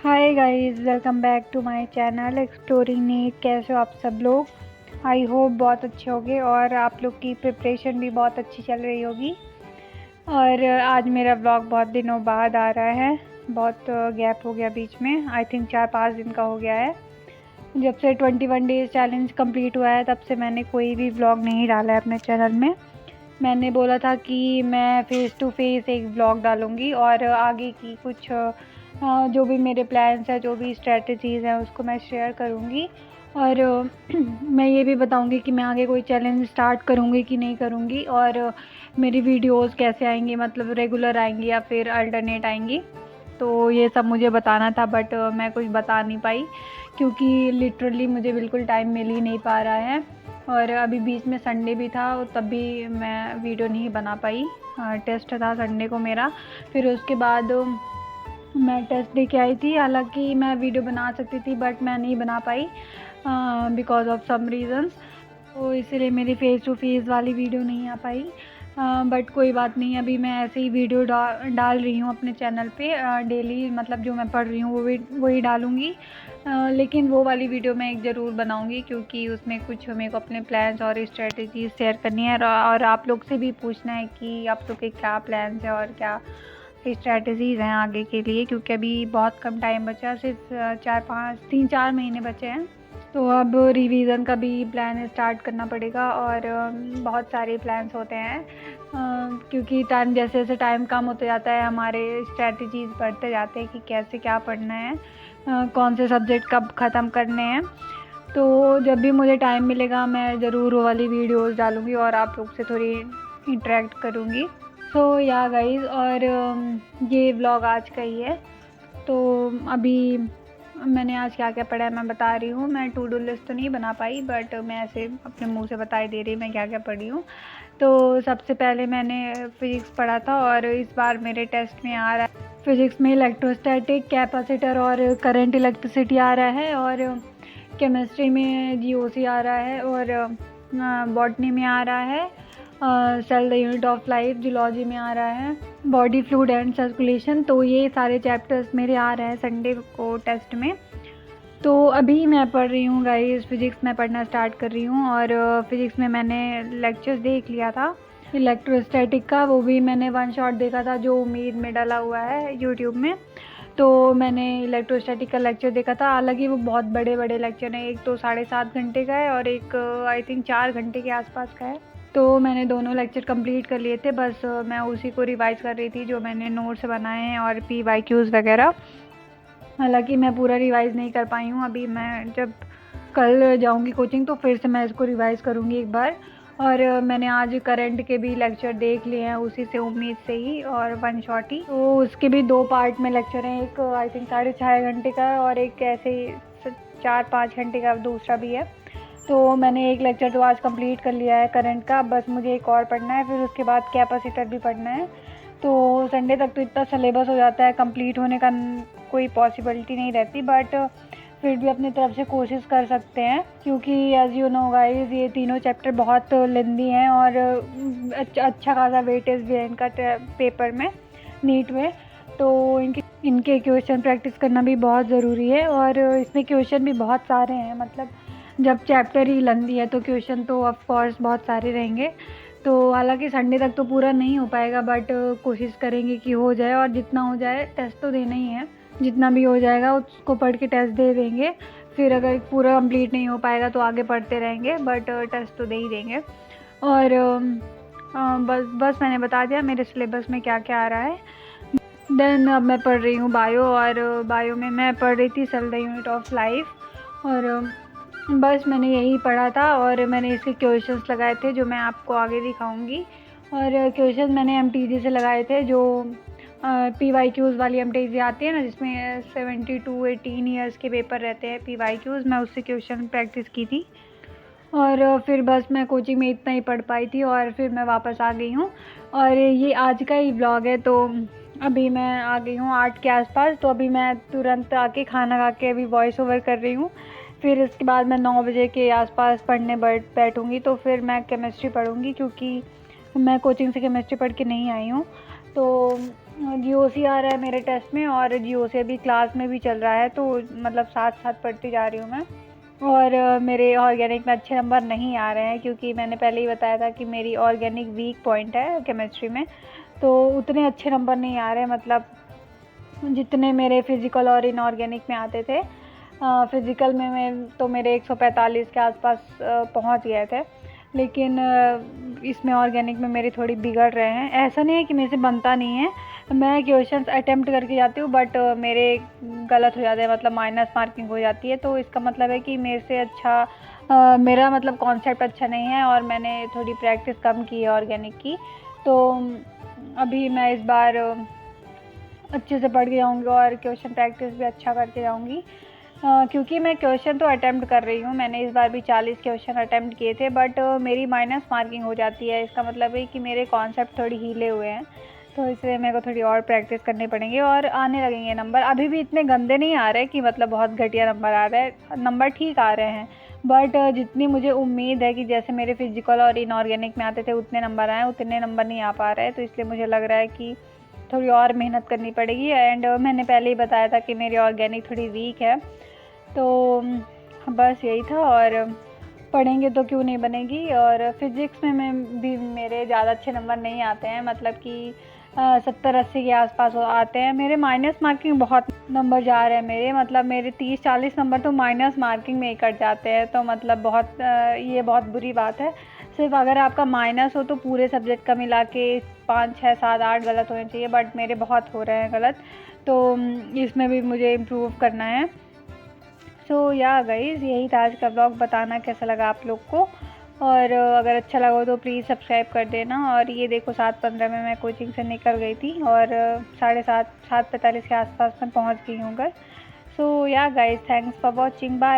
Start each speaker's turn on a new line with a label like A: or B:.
A: Hi guys, welcome back to my channel exploring NEET. कैसे हो आप सब लोग? आई होप बहुत अच्छे होंगे और आप लोग की प्रिपरेशन भी बहुत अच्छी चल रही होगी। और आज मेरा व्लॉग बहुत दिनों बाद आ रहा है। बहुत गैप हो गया बीच में, आई थिंक 4-5 दिन का हो गया है। जब से 21 डेज़ चैलेंज कंप्लीट हुआ है तब से मैंने कोई भी व्लॉग नहीं डाला है अपने चैनल में। मैंने बोला था कि मैं फ़ेस टू फेस एक व्लॉग डालूँगी और आगे की कुछ जो भी मेरे प्लान्स हैं, जो भी स्ट्रेटजीज़ हैं उसको मैं शेयर करूँगी। और मैं ये भी बताऊँगी कि मैं आगे कोई चैलेंज स्टार्ट करूँगी कि नहीं करूँगी, और मेरी वीडियोस कैसे आएंगी, मतलब रेगुलर आएंगी या फिर अल्टरनेट आएंगी। तो ये सब मुझे बताना था, बट मैं कुछ बता नहीं पाई क्योंकि लिटरली मुझे बिल्कुल टाइम मिल ही नहीं पा रहा है। और अभी बीच में संडे भी था तब भी मैं वीडियो नहीं बना पाई। टेस्ट था संडे को मेरा। फिर उसके बाद मैं टेस्ट दे के आई थी। हालांकि मैं वीडियो बना सकती थी बट मैं नहीं बना पाई बिकॉज़ ऑफ सम रीज़न्स। तो इसीलिए मेरी फ़ेस टू फेस वाली वीडियो नहीं आ पाई। बट कोई बात नहीं, अभी मैं ऐसे ही वीडियो डाल रही हूँ अपने चैनल पे डेली। मतलब जो मैं पढ़ रही हूँ वही डालूँगी। लेकिन वो वाली वीडियो मैं एक ज़रूर बनाऊँगी क्योंकि उसमें कुछ मेरे को अपने प्लान्स और स्ट्रेटजीज शेयर करनी है और आप लोग से भी पूछना है कि आप लोग के क्या प्लान्स हैं और क्या स्ट्रेटजीज़ हैं आगे के लिए, क्योंकि अभी बहुत कम टाइम बचा है, सिर्फ 3-4 महीने बचे हैं। तो अब रिवीजन का भी प्लान स्टार्ट करना पड़ेगा और बहुत सारे प्लान्स होते हैं क्योंकि टाइम जैसे जैसे टाइम कम होते जाता है हमारे स्ट्रेटजीज बढ़ते जाते हैं कि कैसे क्या पढ़ना है, कौन से सब्जेक्ट कब ख़त्म करने हैं। तो जब भी मुझे टाइम मिलेगा मैं ज़रूर वो वाली वीडियोस डालूँगी और आप लोग से थोड़ी इंटरेक्ट करूँगी। सो या गाइस, और ये व्लॉग आज का ही है। तो अभी मैंने आज क्या क्या पढ़ा है मैं बता रही हूँ। मैं टू डू लिस्ट तो नहीं बना पाई बट मैं ऐसे अपने मुंह से बताई दे रही मैं क्या क्या पढ़ी हूँ। तो सबसे पहले मैंने फ़िज़िक्स पढ़ा था और इस बार मेरे टेस्ट में आ रहा है फ़िज़िक्स में इलेक्ट्रोस्टैटिक, कैपेसिटर और करंट इलेक्ट्रिसिटी आ रहा है, और केमिस्ट्री में जीओसी आ रहा है, और बॉटनी में आ रहा है cell the unit of life, zoology में आ रहा है बॉडी फ्लूइड एंड सर्कुलेशन। तो ये सारे चैप्टर्स मेरे आ रहे हैं संडे को टेस्ट में। तो अभी मैं पढ़ रही हूँ गाइस, फ़िज़िक्स में पढ़ना स्टार्ट कर रही हूँ। और फ़िज़िक्स में मैंने लेक्चर्स देख लिया था इलेक्ट्रोस्टैटिक का, वो भी मैंने वन शॉट देखा था जो उम्मीद में डाला हुआ है यूट्यूब में। तो मैंने इलेक्ट्रोस्टैटिक का लेक्चर देखा था। हालांकि वो बहुत बड़े बड़े लेक्चर हैं, एक तो 7.5 घंटे का है और एक आई थिंक 4 घंटे के आसपास का है। तो मैंने दोनों लेक्चर कंप्लीट कर लिए थे, बस मैं उसी को रिवाइज़ कर रही थी जो मैंने नोट्स बनाए हैं और PYQs वगैरह। हालांकि मैं पूरा रिवाइज़ नहीं कर पाई हूँ। अभी मैं जब कल जाऊँगी कोचिंग तो फिर से मैं इसको रिवाइज़ करूँगी एक बार। और मैंने आज करंट के भी लेक्चर देख लिए हैं उसी से उम्मीद से ही, और वन शॉट ही। तो उसके भी 2 पार्ट में लेक्चर हैं, एक आई थिंक 6.5 घंटे का है और एक ऐसे ही 4-5 घंटे का दूसरा भी है। तो मैंने एक लेक्चर तो आज कंप्लीट कर लिया है करंट का, बस मुझे एक और पढ़ना है, फिर उसके बाद कैपेसिटर भी पढ़ना है। तो संडे तक तो इतना सिलेबस हो जाता है, कंप्लीट होने का कोई पॉसिबिलिटी नहीं रहती, बट फिर भी अपनी तरफ से कोशिश कर सकते हैं क्योंकि एज यू नो गाइस ये तीनों चैप्टर बहुत लेंदी हैं और अच्छा खासा वेटेज भी है इनका पेपर में, नीट में। तो इनके क्वेश्चन प्रैक्टिस करना भी बहुत ज़रूरी है और इसमें क्वेश्चन भी बहुत सारे हैं। मतलब जब चैप्टर ही लेंदी है तो क्वेश्चन तो ऑफ कोर्स बहुत सारे रहेंगे। तो हालांकि संडे तक तो पूरा नहीं हो पाएगा बट कोशिश करेंगे कि हो जाए, और जितना हो जाए, टेस्ट तो देना ही है, जितना भी हो जाएगा उसको पढ़ के टेस्ट दे देंगे। फिर अगर पूरा कंप्लीट नहीं हो पाएगा तो आगे पढ़ते रहेंगे, बट टेस्ट तो दे ही देंगे। और बस मैंने बता दिया मेरे सिलेबस में क्या क्या आ रहा है। देन अब मैं पढ़ रही हूँ बायो, और बायो में मैं पढ़ रही थी cell the unit of life. और बस मैंने यही पढ़ा था और मैंने इसके क्वेश्चंस लगाए थे जो मैं आपको आगे दिखाऊंगी। और क्वेश्चन मैंने MTG से लगाए थे, जो PYQs वाली MTG आती है ना, जिसमें 17 to 18 ईयर्स के पेपर रहते हैं PYQs, मैं उससे क्वेश्चन प्रैक्टिस की थी। और फिर बस मैं कोचिंग में इतना ही पढ़ पाई थी और फिर मैं वापस आ गई हूँ। और ये आज का ही व्लॉग है। तो अभी मैं आ गई हूँ 8 के आसपास, तो अभी मैं तुरंत आके खाना खा के अभी वॉइस ओवर कर रही हूँ। फिर इसके बाद मैं 9 बजे के आसपास पढ़ने बैठूँगी। तो फिर मैं केमिस्ट्री पढ़ूँगी क्योंकि मैं कोचिंग से केमिस्ट्री पढ़ के नहीं आई हूँ। तो GOC आ रहा है मेरे टेस्ट में और GOC भी क्लास में भी चल रहा है, तो मतलब साथ साथ पढ़ती जा रही हूँ मैं। और मेरे ऑर्गेनिक में अच्छे नंबर नहीं आ रहे हैं क्योंकि मैंने पहले ही बताया था कि मेरी ऑर्गेनिक वीक पॉइंट है केमिस्ट्री में, तो उतने अच्छे नंबर नहीं आ रहे, मतलब जितने मेरे फिज़िकल और इनऑर्गेनिक में आते थे। फ़िज़िकल में तो मेरे 145 के आसपास पहुंच गए थे, लेकिन इसमें ऑर्गेनिक में मेरे थोड़ी बिगड़ रहे हैं। ऐसा नहीं है कि मेरे से बनता नहीं है, मैं क्वेश्चंस अटेम्प्ट करके जाती हूँ, बट मेरे गलत हो जाते हैं, मतलब माइनस मार्किंग हो जाती है। तो इसका मतलब है कि मेरे से अच्छा मेरा मतलब कॉन्सेप्ट अच्छा नहीं है और मैंने थोड़ी प्रैक्टिस कम की है ऑर्गेनिक की। तो अभी मैं इस बार अच्छे से पढ़ के जाऊँगी और क्वेश्चन प्रैक्टिस भी अच्छा करके जाऊँगी, क्योंकि मैं क्वेश्चन तो अटेम्प्ट कर रही हूँ। मैंने इस बार भी 40 क्वेश्चन अटेम्प्ट किए थे, बट मेरी माइनस मार्किंग हो जाती है। इसका मतलब है कि मेरे कॉन्सेप्ट थोड़ी हिले हुए हैं, तो इसलिए मेरे को थोड़ी और प्रैक्टिस करनी पड़ेंगी और आने लगेंगे नंबर। अभी भी इतने गंदे नहीं आ रहे कि मतलब बहुत घटिया नंबर आ रहे हैं, नंबर ठीक आ रहे हैं, बट जितनी मुझे उम्मीद है कि जैसे मेरे फिजिकल और इनऑर्गेनिक में आते थे उतने नंबर आए, उतने नंबर नहीं आ पा रहे हैं। तो इसलिए मुझे लग रहा है कि थोड़ी और मेहनत करनी पड़ेगी। एंड मैंने पहले ही बताया था कि मेरी ऑर्गेनिक थोड़ी वीक है, तो बस यही था। और पढ़ेंगे तो क्यों नहीं बनेगी। और फिज़िक्स में मैं भी मेरे ज़्यादा अच्छे नंबर नहीं आते हैं, मतलब कि 70-80 के आसपास आते हैं मेरे। माइनस मार्किंग बहुत नंबर जा रहे हैं मेरे, मतलब मेरे 30-40 नंबर तो माइनस मार्किंग में ही कट जाते हैं। तो मतलब बहुत ये बहुत बुरी बात है। सिर्फ अगर आपका माइनस हो तो पूरे सब्जेक्ट का मिला के 5, 6, 7, 8 गलत होने चाहिए, बट मेरे बहुत हो रहे हैं गलत, तो इसमें भी मुझे इम्प्रूव करना है। सो या गाइज़, यही था आज का ब्लॉग। बताना कैसा लगा आप लोग को, और अगर अच्छा लगा हो तो प्लीज़ सब्सक्राइब कर देना। और ये देखो 7:15 में मैं कोचिंग से निकल गई थी और 7:45 के आसपास मैं पहुंच गई हूँ घर। So yeah guys, thanks for watching, bye.